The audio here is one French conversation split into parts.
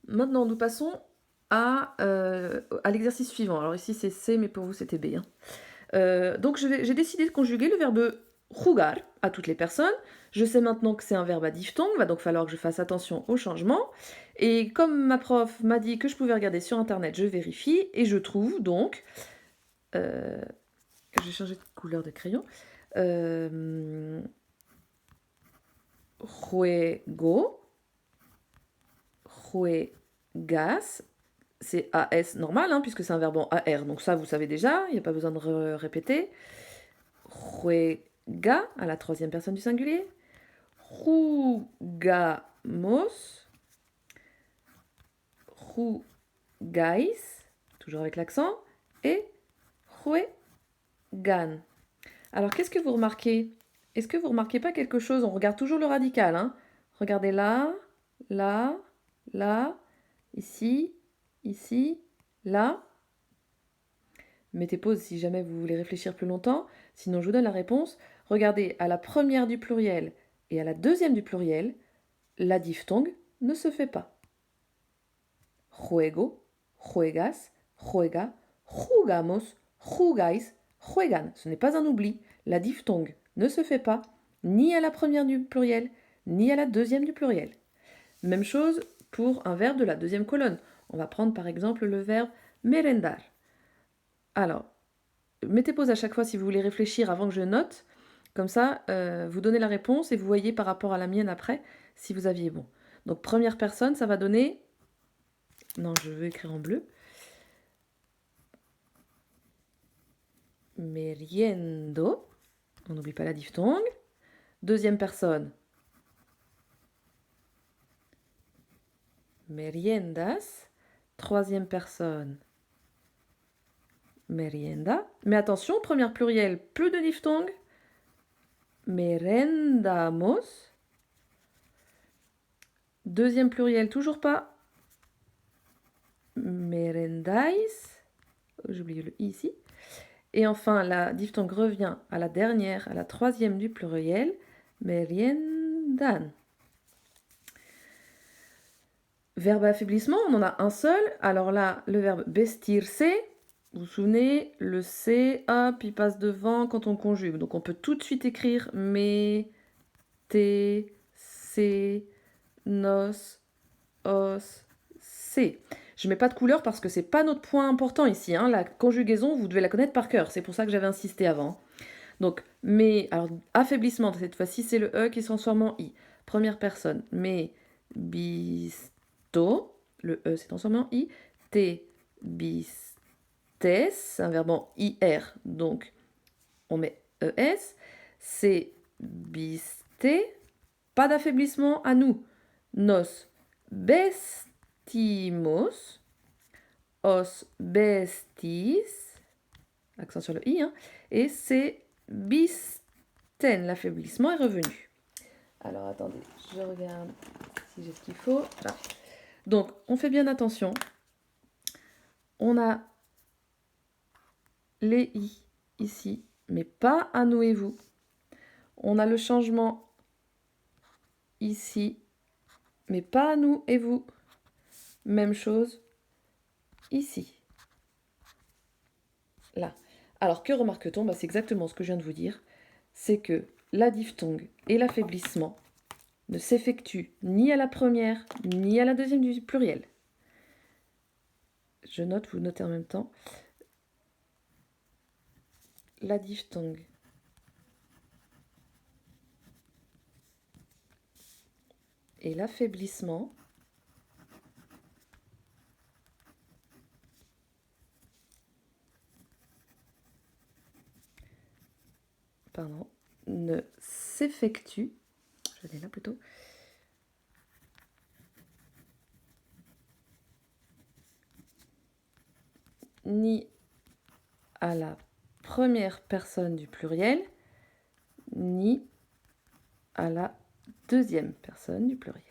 Maintenant, nous passons à l'exercice suivant. Alors ici, c'est C, mais pour vous, c'était B. Donc, j'ai décidé de conjuguer le verbe jugar à toutes les personnes. Je sais maintenant que c'est un verbe à diphtongue, va donc falloir que je fasse attention au changement. Et comme ma prof m'a dit que je pouvais regarder sur Internet, je vérifie et je trouve donc... je vais changer de couleur de crayon. Juego, juegas, c'est AS normal, hein, puisque c'est un verbe en AR. Donc ça, vous savez déjà, il n'y a pas besoin de répéter. Juega, à la troisième personne du singulier. Jugamos. Jugais, toujours avec l'accent. Et juegan. Alors, qu'est-ce que vous remarquez? Est-ce que vous remarquez pas quelque chose? On regarde toujours le radical, hein. Regardez là, là, là, ici, ici, là. Mettez pause si jamais vous voulez réfléchir plus longtemps. Sinon, je vous donne la réponse. Regardez, à la première du pluriel et à la deuxième du pluriel, la diphtongue ne se fait pas. Juego, juegas, juega, jugamos, jugais, juegan. Ce n'est pas un oubli. La diphtongue ne se fait pas ni à la première du pluriel, ni à la deuxième du pluriel. Même chose pour un verbe de la deuxième colonne. On va prendre par exemple le verbe merendar. Alors, mettez pause à chaque fois si vous voulez réfléchir avant que je note. Comme ça, vous donnez la réponse et vous voyez par rapport à la mienne après si vous aviez bon. Donc, première personne, ça va donner... Non, je veux écrire en bleu. Meriendo. On n'oublie pas la diphtongue. Deuxième personne. Meriendas. Troisième personne. Merienda. Mais attention, première pluriel, plus de diphtongue. Merendamos. Deuxième pluriel, toujours pas. Merendais. J'ai oublié le i ici. Et enfin, la diphtongue revient à la dernière, à la troisième du pluriel. Meriendan. Verbe à affaiblissement, on en a un seul. Alors là, le verbe vestirse, vous vous souvenez, le C, hop, il passe devant quand on conjugue. Donc on peut tout de suite écrire me, te, se, nos, os, c. Je mets pas de couleur parce que c'est pas notre point important ici. Hein. La conjugaison, vous devez la connaître par cœur. C'est pour ça que j'avais insisté avant. Donc, mais, alors, affaiblissement, cette fois-ci, c'est le E qui se transforme en I. Première personne, me, bisto, le E s'est transformé en I. Te, bistes, un verbe en IR, donc on met ES. C'est biste, pas d'affaiblissement à nous. Nos bestimos, os bestis, accent sur le I, hein, et c'est bisten, l'affaiblissement est revenu. Alors attendez, je regarde si j'ai ce qu'il faut. Là. Donc on fait bien attention. On a les i ici, mais pas à nous et vous. On a le changement ici, mais pas à nous et vous. Même chose ici. Là. Alors que remarque-t-on? C'est exactement ce que je viens de vous dire. C'est que la diphtongue et l'affaiblissement ne s'effectuent ni à la première, ni à la deuxième du pluriel. Je note, vous notez en même temps. La diphtongue et l'affaiblissement ne s'effectuent, je vais là plutôt, ni à la première personne du pluriel, ni à la deuxième personne du pluriel.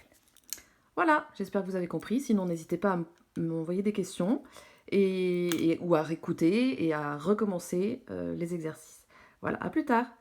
Voilà, j'espère que vous avez compris. Sinon, n'hésitez pas à m'envoyer des questions ou à réécouter et à recommencer les exercices. Voilà, à plus tard.